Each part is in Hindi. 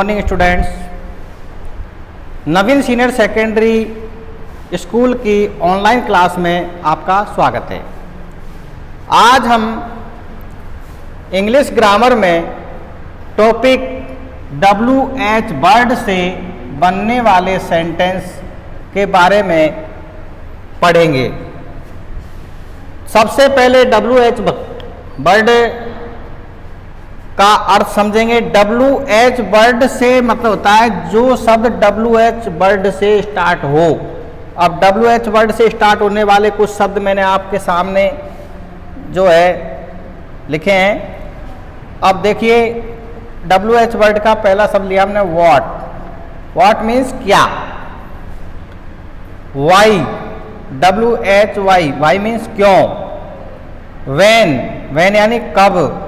मॉर्निंग स्टूडेंट्स, नवीन सीनियर सेकेंडरी स्कूल की ऑनलाइन क्लास में आपका स्वागत है। आज हम इंग्लिश ग्रामर में टॉपिक WH वर्ड से बनने वाले सेंटेंस के बारे में पढ़ेंगे। सबसे पहले WH वर्ड का अर्थ समझेंगे। WH वर्ड से मतलब होता है जो शब्द WH वर्ड से स्टार्ट हो। अब WH वर्ड से स्टार्ट होने वाले कुछ शब्द मैंने आपके सामने जो है लिखे हैं। अब देखिए, WH वर्ड का पहला शब्द लिया हमने व्हाट। व्हाट मीन्स क्या। वाई, WHY, वाई मीन्स क्यों। व्हेन, व्हेन यानी कब।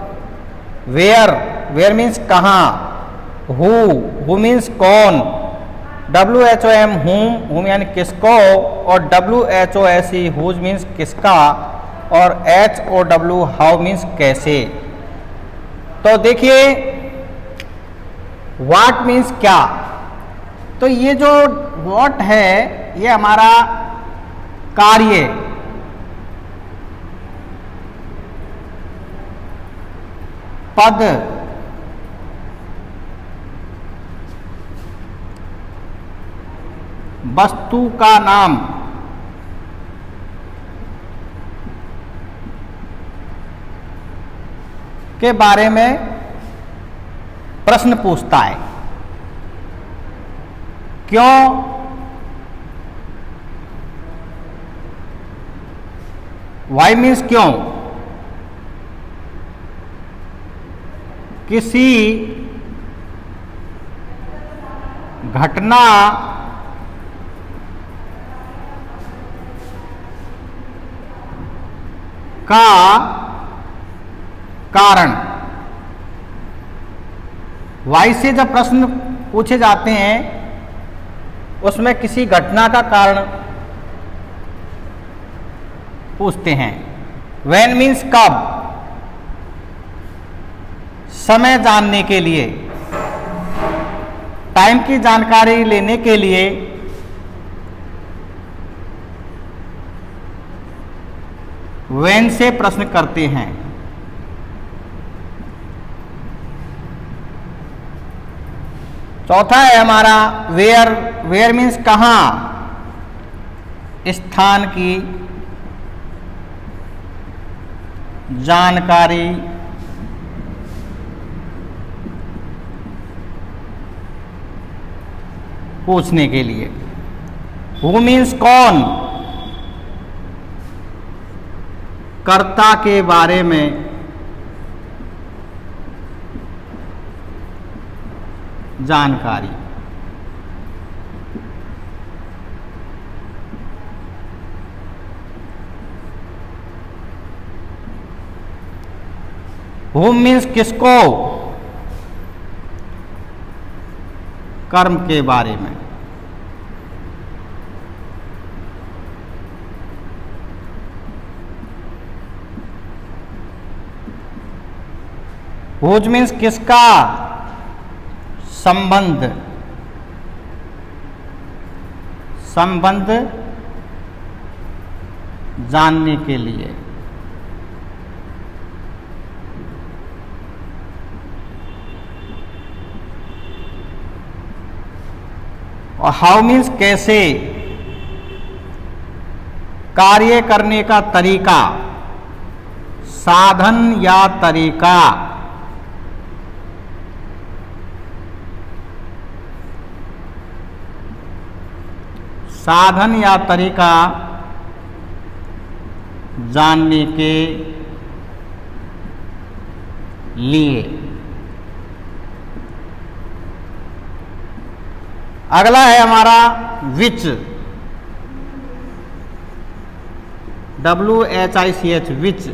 वेयर, वेयर मीन्स कहाँ। हु मीन्स कौन। WHOM, हुम यानी किसको। और WHOSE, हुज मीन्स किसका। और HOW, हाउ मीन्स कैसे। तो देखिए, व्हाट मीन्स क्या। तो ये जो व्हाट है ये हमारा कार्य, पद, वस्तु का नाम, के बारे में प्रश्न पूछता है। क्यों, वाई मीन्स क्यों। किसी घटना का कारण। वाई से जब प्रश्न पूछे जाते हैं उसमें किसी घटना का कारण पूछते हैं। व्हेन मीन्स कब, समय जानने के लिए, टाइम की जानकारी लेने के लिए व्हेन से प्रश्न करते हैं। चौथा है हमारा वेयर। वेयर मीन्स कहाँ, स्थान की जानकारी पूछने के लिए। हु मीन्स कौन, कर्ता के बारे में जानकारी। हुम मीन्स किसको, कर्म के बारे में। हुज मीन्स किसका, संबंध, संबंध जानने के लिए। और हाउ मीन्स कैसे, कार्य करने का तरीका, साधन या तरीका। साधन या तरीका जानने के लिए। अगला है हमारा विच। WHICH, विच।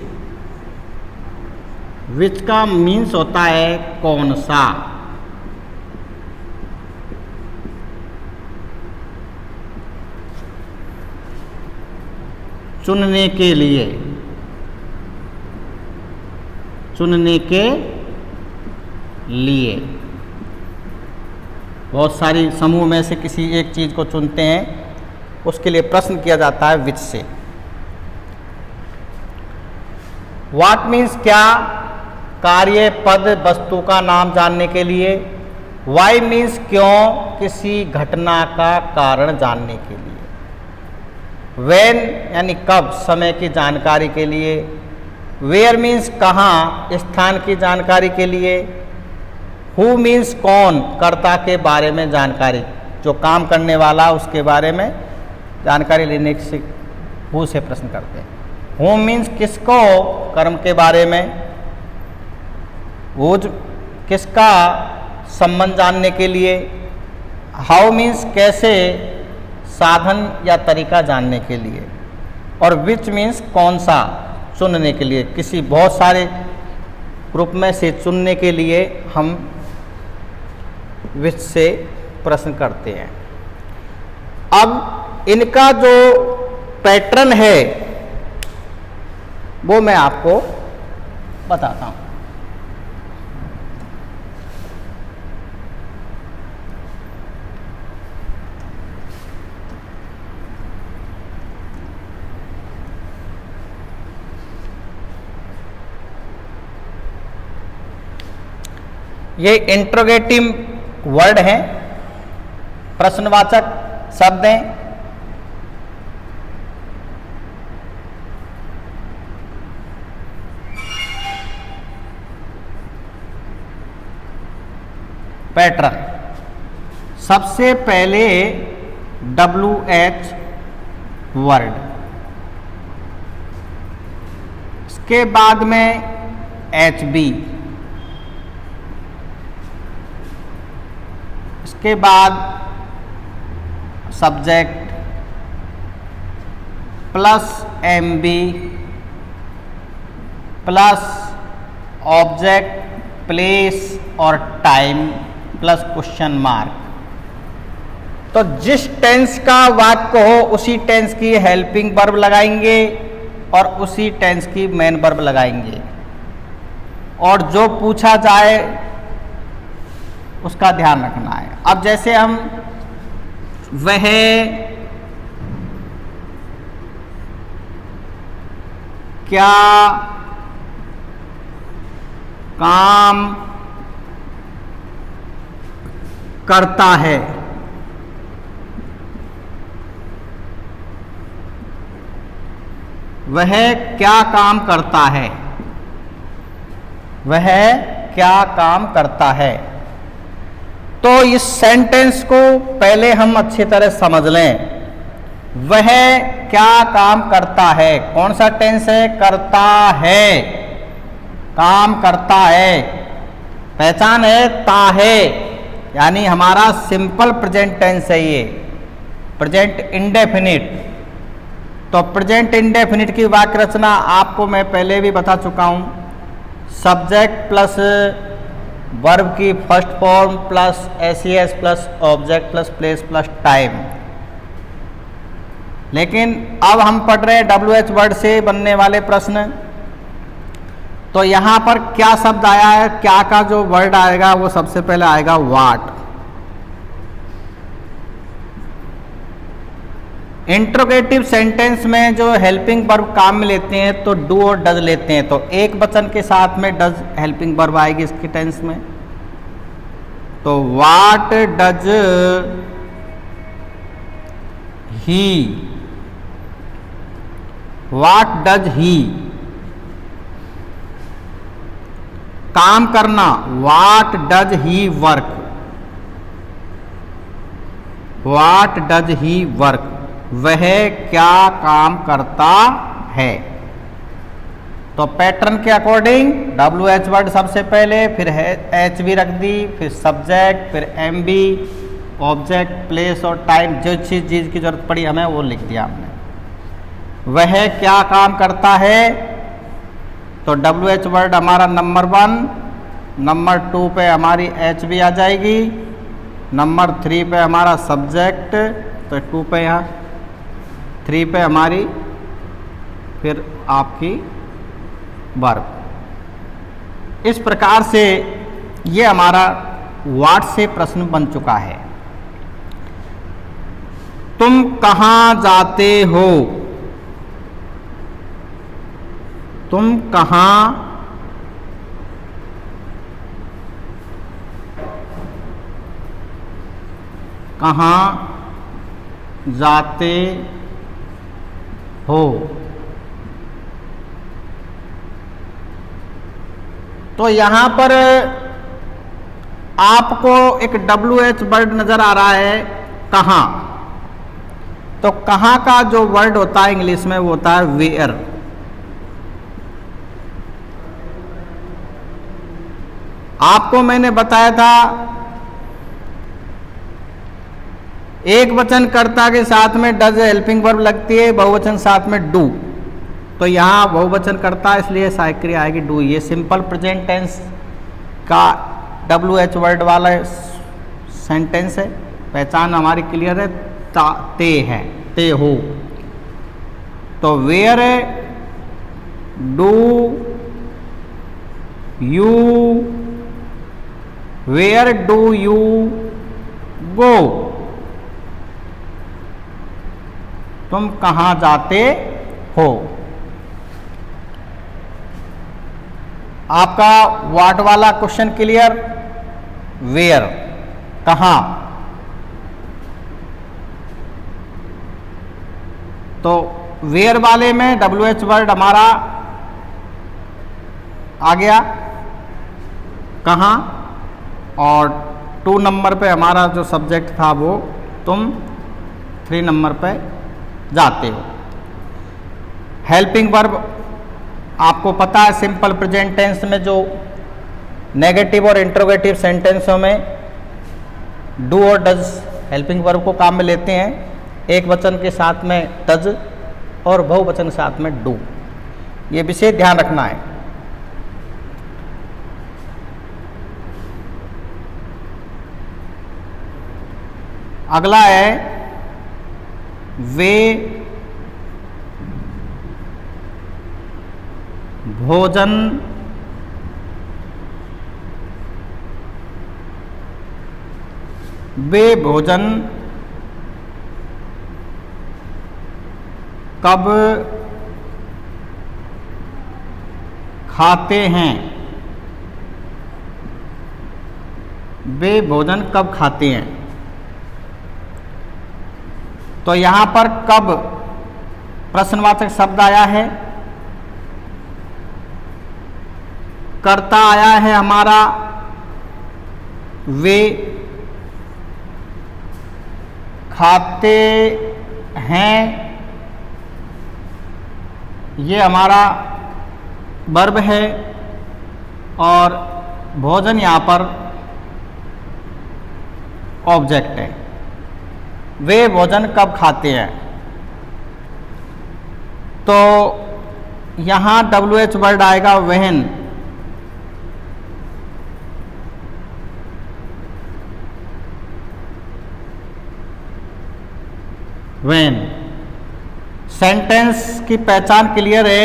विच का मीन्स होता है कौन सा। चुनने के लिए, चुनने के लिए। बहुत सारी समूह में से किसी एक चीज़ को चुनते हैं, उसके लिए प्रश्न किया जाता है विच से। व्हाट मीन्स क्या, कार्य, पद, वस्तु का नाम जानने के लिए। वाई मीन्स क्यों, किसी घटना का कारण जानने के लिए। व्हेन यानी कब, समय की जानकारी के लिए। वेयर मीन्स कहाँ, स्थान की जानकारी के लिए। हु मीन्स कौन, कर्ता के बारे में जानकारी, जो काम करने वाला उसके बारे में जानकारी लेने से हु से प्रश्न करते हैं। हु मीन्स किसको, कर्म के बारे में। हुज किसका, संबंध जानने के लिए। हाउ मीन्स कैसे, साधन या तरीका जानने के लिए। और विच मीन्स कौन सा, चुनने के लिए, किसी बहुत सारे ग्रुप में से चुनने के लिए हम विच से प्रश्न करते हैं। अब इनका जो पैटर्न है वो मैं आपको बताता हूँ। ये इंट्रोगेटिव वर्ड हैं, प्रश्नवाचक शब्द हैं। पैटर्न, सबसे पहले WH वर्ड, इसके बाद में HB, इसके बाद subject plus MB plus object, place और टाइम प्लस क्वेश्चन मार्क। तो जिस टेंस का वाक्य हो उसी टेंस की हेल्पिंग वर्ब लगाएंगे और उसी टेंस की मेन वर्ब लगाएंगे, और जो पूछा जाए उसका ध्यान रखना है। अब जैसे हम वह, क्या, काम करता है, वह क्या काम करता है, वह क्या काम करता है। तो इस सेंटेंस को पहले हम अच्छी तरह समझ लें। वह क्या काम करता है, कौन सा टेंस है, करता है, काम करता है। पहचान है ता है, यानी हमारा सिंपल प्रेजेंट टेंस है ये, प्रेजेंट इंडेफिनिट। तो प्रेजेंट इंडेफिनिट की वाक्य रचना आपको मैं पहले भी बता चुका हूँ। सब्जेक्ट प्लस वर्ब की first form plus SES plus object plus place plus time. लेकिन अब हम पढ़ रहे हैं WH वर्ड से बनने वाले प्रश्न। तो यहाँ पर क्या शब्द आया है, क्या का जो वर्ड आएगा वो सबसे पहले आएगा व्हाट। इंट्रोगेटिव सेंटेंस में जो हेल्पिंग वर्ब काम में लेते हैं तो डू और डज लेते हैं, तो एक वचन के साथ में डज हेल्पिंग वर्ब आएगी इसके टेंस में। तो what does he, what does he, काम करना, what does he work, what does he work, वह क्या काम करता है। तो पैटर्न के अकॉर्डिंग WH वर्ड सबसे पहले, फिर HB रख दी, फिर सब्जेक्ट, फिर MB, ऑब्जेक्ट, प्लेस और टाइम, जो चीज़ की जरूरत पड़ी हमें वो लिख दिया हमने। वह क्या काम करता है, तो WH वर्ड हमारा नंबर 1, नंबर 2 पे हमारी HB आ जाएगी, नंबर 3 पे हमारा सब्जेक्ट, तो 2 पे यहाँ 3 पे हमारी फिर आपकी वर्ब। इस प्रकार से ये हमारा व्हाट से प्रश्न बन चुका है। तुम कहाँ जाते हो, तुम कहाँ जाते हो। तो यहां पर आपको एक WH वर्ड नजर आ रहा है, कहाँ। तो कहाँ का जो वर्ड होता है इंग्लिश में वो होता है वेयर। आपको मैंने बताया था एक वचन कर्ता के साथ में डज हेल्पिंग वर्ब लगती है, बहुवचन साथ में डू। तो यहाँ बहुवचन कर्ता इसलिए सहायक क्रिया आएगी डू। ये सिंपल प्रेजेंट टेंस का WH वर्ड वाला सेंटेंस है। पहचान हमारी क्लियर है, ते है, ते हो। तो where do you, where do you go, तुम कहाँ जाते हो। आपका व्हाट वाला क्वेश्चन क्लियर, वेयर कहाँ। तो वेयर वाले में WH वर्ड हमारा आ गया कहाँ, और 2 नंबर पे हमारा जो सब्जेक्ट था वो तुम, 3 नंबर पे जाते हो। हेल्पिंग वर्ब आपको पता है सिंपल प्रेजेंट टेंस में जो नेगेटिव और इंट्रोगेटिव सेंटेंसों में डू और डज हेल्पिंग वर्ब को काम में लेते हैं। एक वचन के साथ में डज और बहुवचन के साथ में डू। ये विशेष ध्यान रखना है। अगला है वे भोजन कब खाते हैं, वे भोजन कब खाते हैं। तो यहां पर कब प्रश्नवाचक शब्द आया है, कर्ता आया है हमारा वे, खाते हैं ये हमारा वर्ब है, और भोजन यहाँ पर ऑब्जेक्ट है। वे भोजन कब खाते हैं, तो यहाँ WH वर्ड आएगा व्हेन। व्हेन सेंटेंस की पहचान क्लियर है।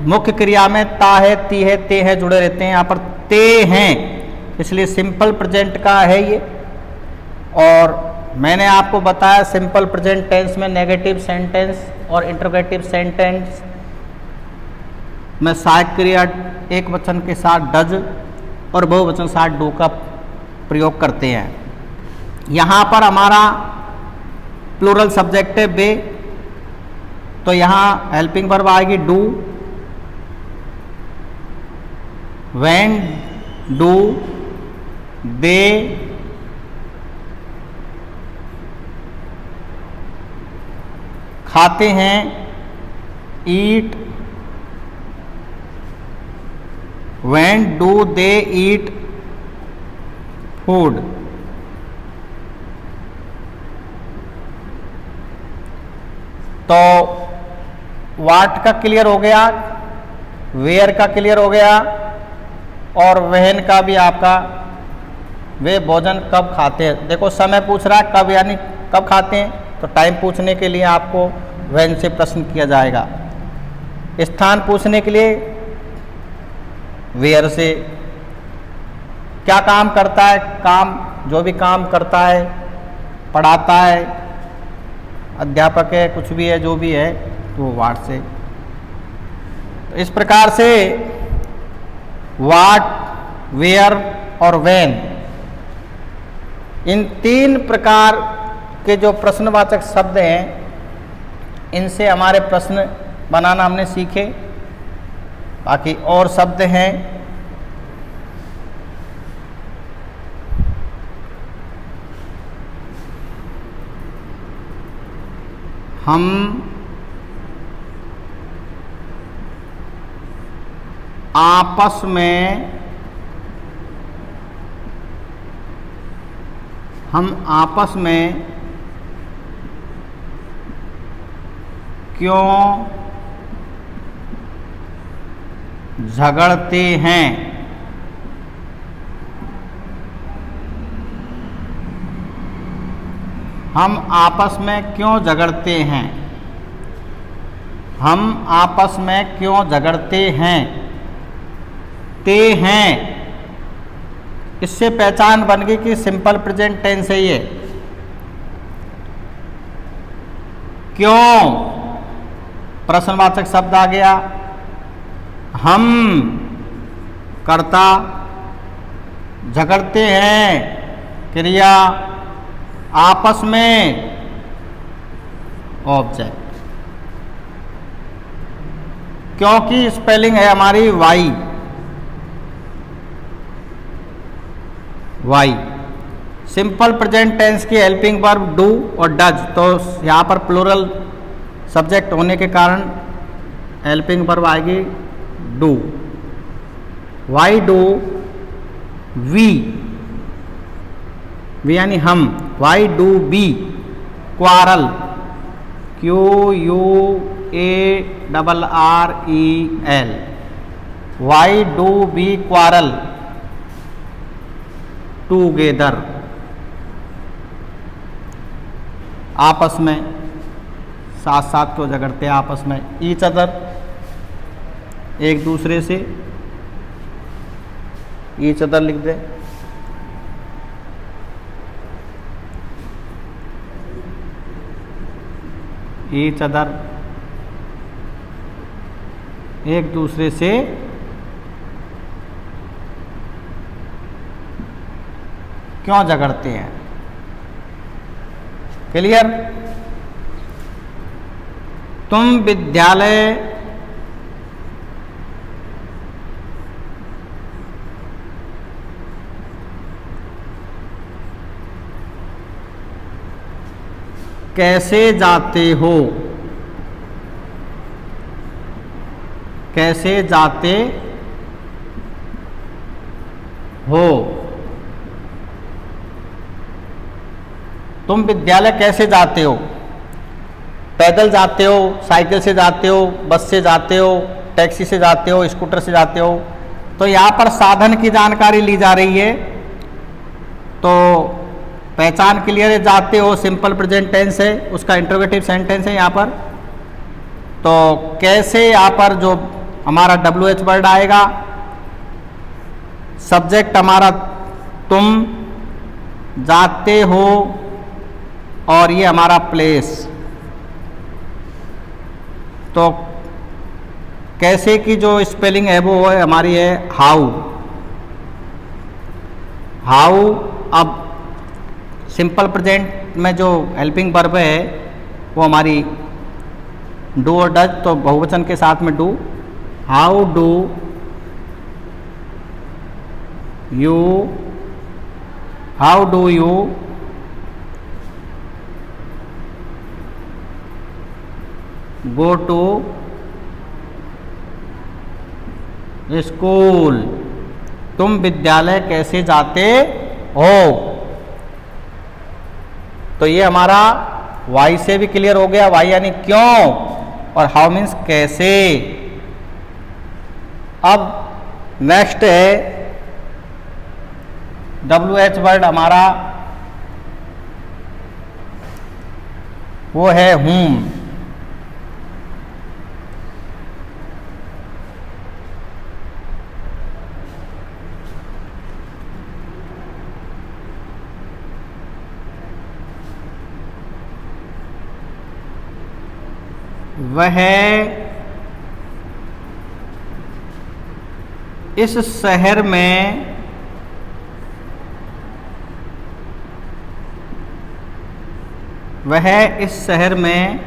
मुख्य क्रिया में ता है, ती है, ते है जुड़े रहते हैं। यहाँ पर ते हैं इसलिए सिंपल प्रेजेंट का है ये। और मैंने आपको बताया सिंपल प्रेजेंट टेंस में नेगेटिव सेंटेंस और इंट्रोगेटिव सेंटेंस में सहायक क्रिया एक वचन के साथ डज और बहुवचन के साथ डू का प्रयोग करते हैं। यहाँ पर हमारा प्लूरल सब्जेक्ट है वे, तो यहाँ हेल्पिंग वर्ब आएगी डू। व्हेन डू दे खाते हैं, eat. When do they eat food. तो वाट का क्लियर हो गया, वेयर का क्लियर हो गया, और वहन का भी आपका वे भोजन कब खाते हैं। देखो समय पूछ रहा है कब, यानी कब खाते हैं, तो टाइम पूछने के लिए आपको वहन से प्रश्न किया जाएगा। स्थान पूछने के लिए वेयर से, क्या काम करता है, काम जो भी काम करता है, पढ़ाता है, अध्यापक है, कुछ भी है, जो भी है, तो वो वाट से। तो इस प्रकार से वाट, वेयर और व्हेन, इन 3 प्रकार के जो प्रश्नवाचक शब्द हैं, इनसे हमारे प्रश्न बनाना हमने सीखे। बाकी और शब्द हैं, हम आपस में, क्यों झगड़ते हैं। हम आपस में क्यों झगड़ते हैं। हम आपस में क्यों झगड़ते हैं। ते हैं, इससे पहचान बन गई कि सिंपल प्रेजेंट टेंस है ये। क्यों प्रश्नवाचक शब्द आ गया। हम कर्ता, झगड़ते हैं क्रिया, आपस में ऑब्जेक्ट। क्योंकि स्पेलिंग है हमारी why, why. Simple present tense की हेल्पिंग वर्ब डू और डज, तो यहाँ पर प्लूरल सब्जेक्ट होने के कारण हेल्पिंग वर्ब आएगी do. Why do we, we यानी हम। Why do we quarrel, Q U A double R E L. Why do we quarrel together, आपस में, साथ साथ क्यों झगड़ते हैं आपस में। ईच अदर, एक दूसरे से। ईच अदर लिख दे। ईच अदर, एक दूसरे से क्यों झगड़ते हैं। क्लियर। तुम विद्यालय कैसे जाते हो। कैसे जाते हो। तुम विद्यालय कैसे जाते हो। पैदल जाते हो, साइकिल से जाते हो, बस से जाते हो, टैक्सी से जाते हो, स्कूटर से जाते हो। तो यहाँ पर साधन की जानकारी ली जा रही है। तो पहचान क्लियर है, जाते हो सिंपल प्रेजेंट टेंस है, उसका इंटरोगेटिव सेंटेंस है यहाँ पर। तो कैसे, यहाँ पर जो हमारा WH वर्ड आएगा, सब्जेक्ट हमारा तुम, जाते हो, और ये हमारा प्लेस। तो कैसे की जो स्पेलिंग है वो है हमारी है हाउ। हाउ, अब सिंपल प्रेजेंट में जो हेल्पिंग वर्ब है वो हमारी डू और डज, तो बहुवचन के साथ में do. How do you, how do you go to school. तुम विद्यालय कैसे जाते हो। तो ये हमारा वाई से भी क्लियर हो गया। वाई यानी क्यों, और हाउ मीन्स कैसे। अब नेक्स्ट है WH वर्ड हमारा, वो है whom। वह इस शहर में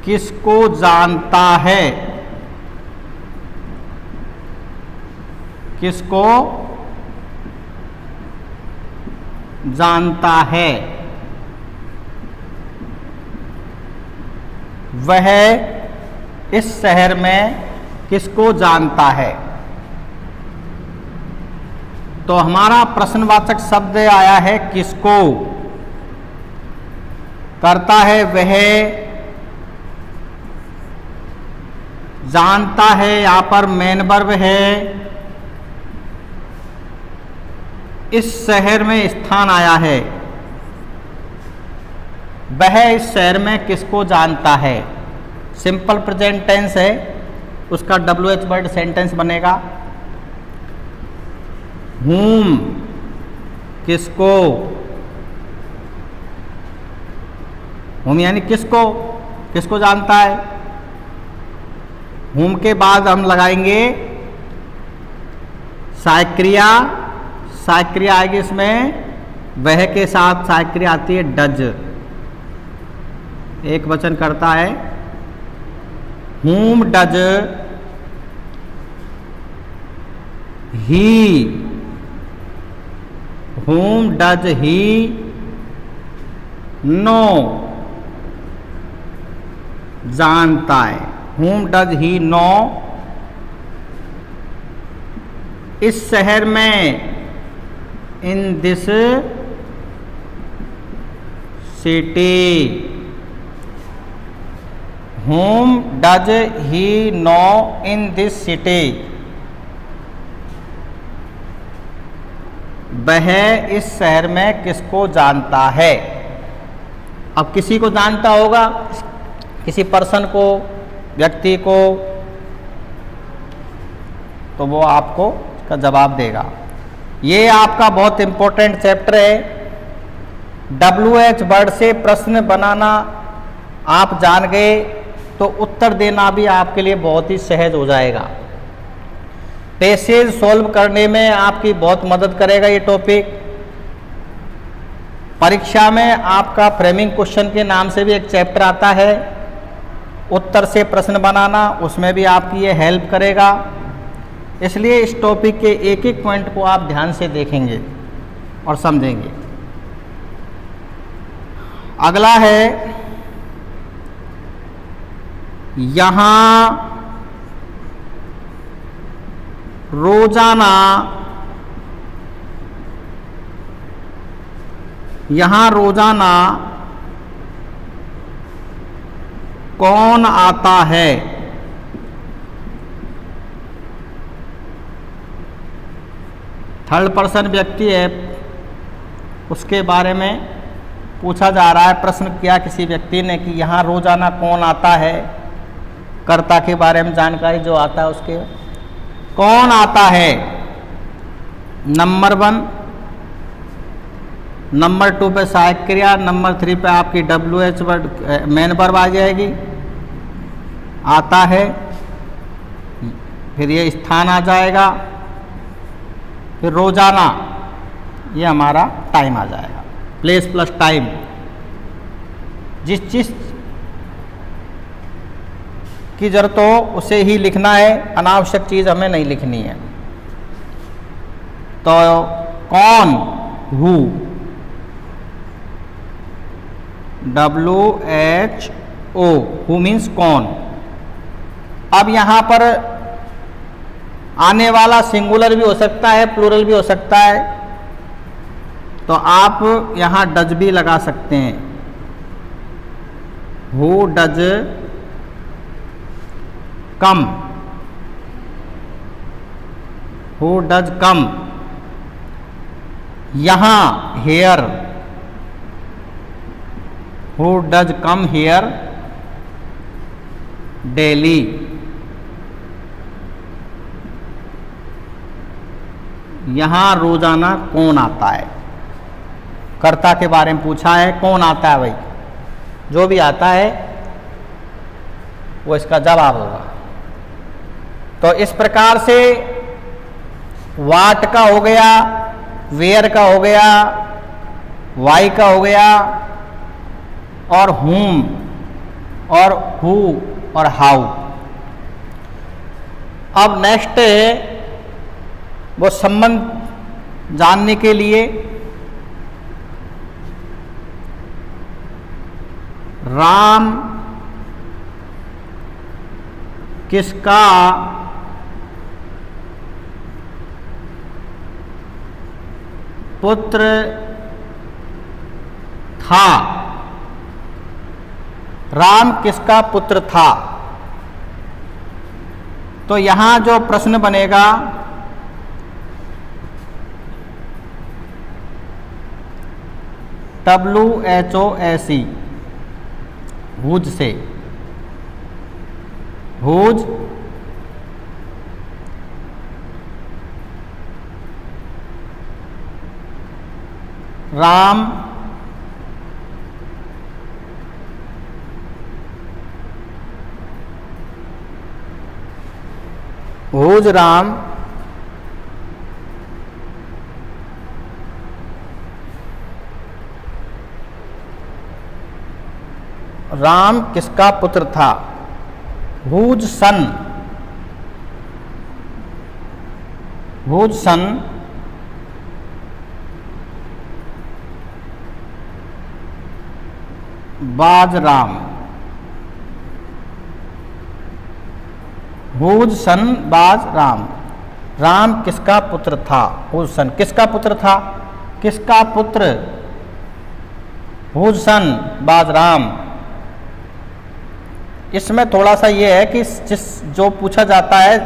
किसको जानता है? किसको जानता है? वह इस शहर में किसको जानता है? तो हमारा प्रश्नवाचक शब्द आया है किसको। करता है वह, जानता है यहां पर मेन वर्ब है, इस शहर में स्थान आया है। वह इस शहर में किसको जानता है, सिंपल प्रेजेंट टेंस है, उसका WH वर्ड सेंटेंस बनेगा। whom किसको, whom यानी किसको, किसको जानता है। whom के बाद हम लगाएंगे सहायक क्रिया, सहायक क्रिया आएगी इसमें, वह के साथ सहायक क्रिया आती है डज, एक वचन करता है। whom does he, whom does he know, जानता है। whom does he know, इस शहर में, in this city, whom does he know in this city, वह इस शहर में किसको जानता है। अब किसी को जानता होगा, किसी पर्सन को, व्यक्ति को, तो वो आपको इसका जवाब देगा। ये आपका बहुत इंपॉर्टेंट चैप्टर है। WH वर्ड से प्रश्न बनाना आप जान गए तो उत्तर देना भी आपके लिए बहुत ही सहज हो जाएगा। पैसेज सॉल्व करने में आपकी बहुत मदद करेगा ये टॉपिक। परीक्षा में आपका फ्रेमिंग क्वेश्चन के नाम से भी एक चैप्टर आता है, उत्तर से प्रश्न बनाना, उसमें भी आपकी ये हेल्प करेगा। इसलिए इस टॉपिक के एक एक पॉइंट को आप ध्यान से देखेंगे और समझेंगे। अगला है, यहाँ रोजाना, यहाँ रोजाना कौन आता है। थर्ड पर्सन व्यक्ति है, उसके बारे में पूछा जा रहा है। प्रश्न किया किसी व्यक्ति ने कि यहाँ रोजाना कौन आता है, कर्ता के बारे में जानकारी जो आता है उसके, कौन आता है। नंबर 1, नंबर 2 पे सहायक क्रिया, नंबर 3 पे आपकी WH वर्ड मेन वर्ब आ जाएगी, आता है, फिर ये स्थान आ जाएगा, फिर रोजाना ये हमारा टाइम आ जाएगा, प्लेस प्लस टाइम। जिस चीज की जरूरत हो उसे ही लिखना है, अनावश्यक चीज हमें नहीं लिखनी है। तो कौन, हु, WHO, हु मीन्स कौन। अब यहाँ पर आने वाला सिंगुलर भी हो सकता है, प्लूरल भी हो सकता है, तो आप यहाँ डज भी लगा सकते हैं। Who does come, who does come. यहाँ here, who does come here daily. यहाँ रोजाना कौन आता है, कर्ता के बारे में पूछा है, कौन आता है भाई, जो भी आता है वो इसका जवाब होगा। तो इस प्रकार से वाट का हो गया, वेयर का हो गया, वाई का हो गया, और हुम और हु और हाउ। अब नेक्स्ट वो संबंध जानने के लिए राम किसका पुत्र था? राम किसका पुत्र था? तो यहां जो प्रश्न बनेगा WHOSE, हुज से, हुज राम हुज राम राम किसका पुत्र था? हुज सन, हुज सन बाज राम, हुज सन बाज राम। राम किसका पुत्र था? हुज सन किसका पुत्र था? किसका पुत्र? हुज सन बाज राम। इसमें थोड़ा सा ये है कि जिस जो पूछा जाता है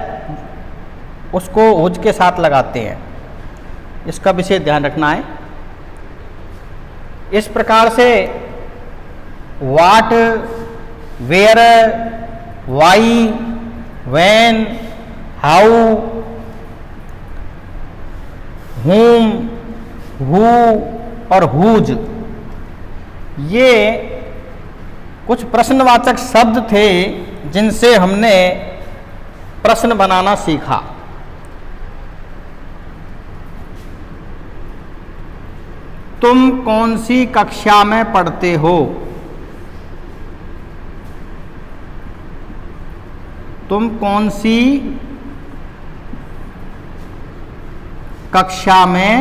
उसको हुज के साथ लगाते हैं, इसका विशेष ध्यान रखना है। इस प्रकार से वाट, वेयर, वाई, व्हेन, हाउ, हुम, हु और हुज, ये कुछ प्रश्नवाचक शब्द थे जिनसे हमने प्रश्न बनाना सीखा। तुम कौन सी कक्षा में पढ़ते हो? तुम कौन सी कक्षा में,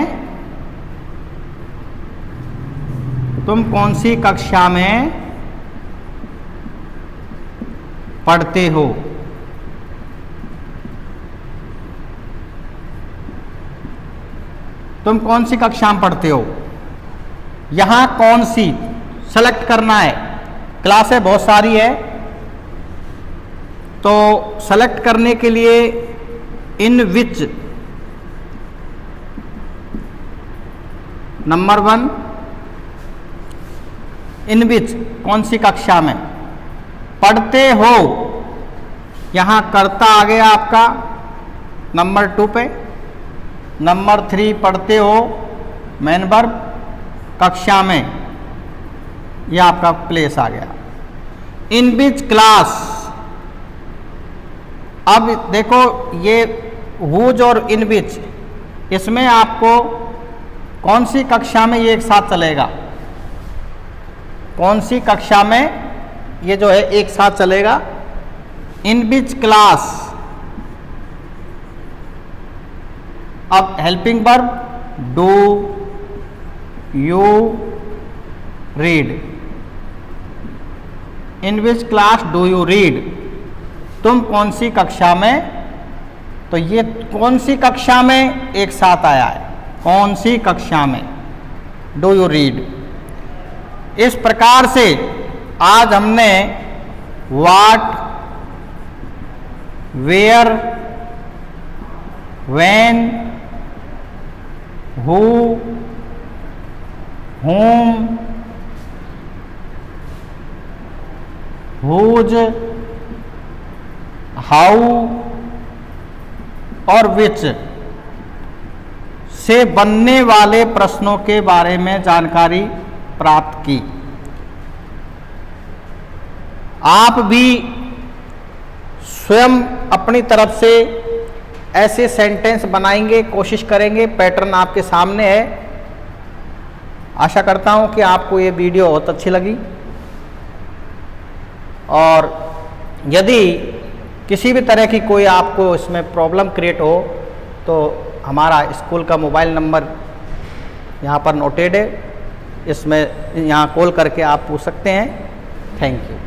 तुम कौन सी कक्षा में पढ़ते हो? तुम कौन सी कक्षा में पढ़ते हो? यहां कौन सी सेलेक्ट करना है। क्लासें बहुत सारी है, तो सेलेक्ट करने के लिए इन विच, नंबर 1 इन विच, कौन सी कक्षा में पढ़ते हो, यहां कर्ता आ गया आपका नंबर 2 पे। नंबर 3 पढ़ते हो, मेन वर्ब, कक्षा में, यह आपका प्लेस आ गया। इन विच क्लास, अब देखो ये हुज और इन विच, इसमें आपको कौन सी कक्षा में ये एक साथ चलेगा, कौन सी कक्षा में ये जो है एक साथ चलेगा। इन विच क्लास, अब helping verb do you read, in which class do you read, तुम कौन सी कक्षा में, तो ये कौन सी कक्षा में एक साथ आया है, कौन सी कक्षा में, डू यू रीड। इस प्रकार से आज हमने what, where, when, who, whom, whose, how और which से बनने वाले प्रश्नों के बारे में जानकारी प्राप्त की। आप भी स्वयं अपनी तरफ से ऐसे सेंटेंस बनाएंगे, कोशिश करेंगे। पैटर्न आपके सामने है। आशा करता हूं कि आपको ये वीडियो बहुत अच्छी लगी, और यदि किसी भी तरह की कोई आपको इसमें प्रॉब्लम क्रिएट हो तो हमारा स्कूल का मोबाइल नंबर यहाँ पर नोटेड है, इसमें यहाँ कॉल करके आप पूछ सकते हैं। Thank you.